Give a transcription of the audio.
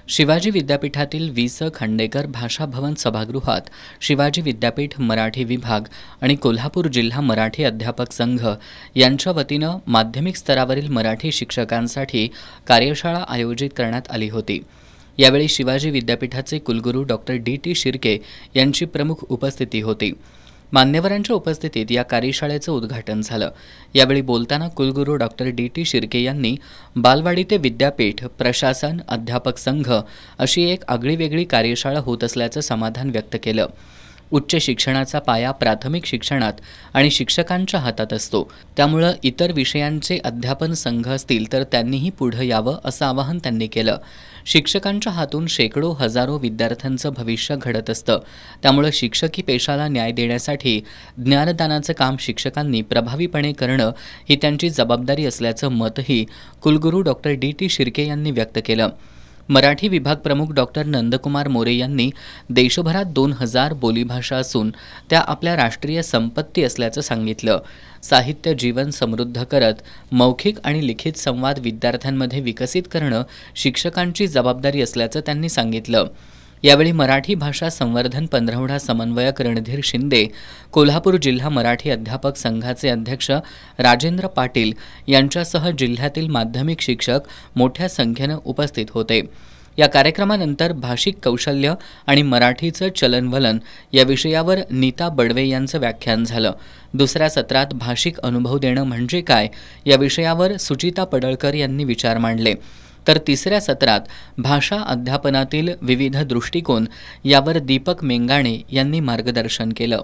शिवाजी विद्यापीठातील वि.स. खांडेकर भाषा भवन सभागृहात शिवाजी विद्यापीठ मराठी विभाग आणि कोल्हापूर जिल्हा मराठी अध्यापक संघ यांच्या वतीनं माध्यमिक स्तरावरील मराठी शिक्षकांसाठी कार्यशाळा आयोजित करण्यात आली होती। यावेळी शिवाजी विद्यापीठाचे कुलगुरू डॉक्टर डी.टी. शिर्के यांची प्रमुख उपस्थिती होती। मान्यवरांच्या उपस्थितीत या कार्यशाळेचं उद्घाटन झालं। यावेळी बोलताना कुलगुरू डॉक्टर डी.टी. शिर्के यांनी बालवाडी ते विद्यापीठ, प्रशासन, अध्यापक संघ अशी एक आगळीवेगळी कार्यशाळा होत असल्याचं समाधान व्यक्त केलं। उच्च शिक्षणाचा पाया प्राथमिक शिक्षणात आणि शिक्षकांच्या हातात असतो, त्यामुळे इतर विषयांचे अध्यापन संघ असतील तर त्यांनीही पुढे यावं असं आवाहन त्यांनी केलं। शिक्षकांच्या हातून शेकडो हजारो विद्यार्थ्यांचं भविष्य घडत असतं, त्यामुळे शिक्षकी पेशाला न्याय देण्यासाठी ज्ञानदानाचं काम शिक्षकांनी प्रभावीपणे करणं ही त्यांची जबाबदारी असल्याचं मतही कुलगुरू डॉक्टर डी.टी. शिर्के यांनी व्यक्त केलं। मराठी विभाग प्रमुख डॉक्टर नंदकुमार मोरे यांनी देशभरात 2000 बोलीभाषा असून त्या आपल्या राष्ट्रीय संपत्ती असल्याचं सांगितलं। साहित्य जीवन समृद्ध करत मौखिक आणि लिखित संवाद विद्यार्थ्यांमध्ये विकसित करणं शिक्षकांची जबाबदारी असल्याचं त्यांनी सांगितलं। यावेळी मराठी भाषा संवर्धन पंधरवडा समन्वयक रणधीर शिंदे, कोल्हापूर जिल्हा मराठी अध्यापक संघाचे अध्यक्ष राजेंद्र पाटील यांच्यासह जिल्ह्यातील माध्यमिक शिक्षक मोठ्या संख्येनं उपस्थित होते। या कार्यक्रमानंतर भाषिक कौशल्य आणि मराठीचं चलनवलन या विषयावर नीता बडवे यांचं व्याख्यान झालं। दुसऱ्या सत्रात भाषिक अनुभव देणं म्हणजे काय या विषयावर सुचिता पडळकर यांनी विचार मांडले, तर तिसऱ्या सत्रात भाषा अध्यापनातील विविध दृष्टिकोन यावर दीपक मेंगाणे यांनी मार्गदर्शन केलं।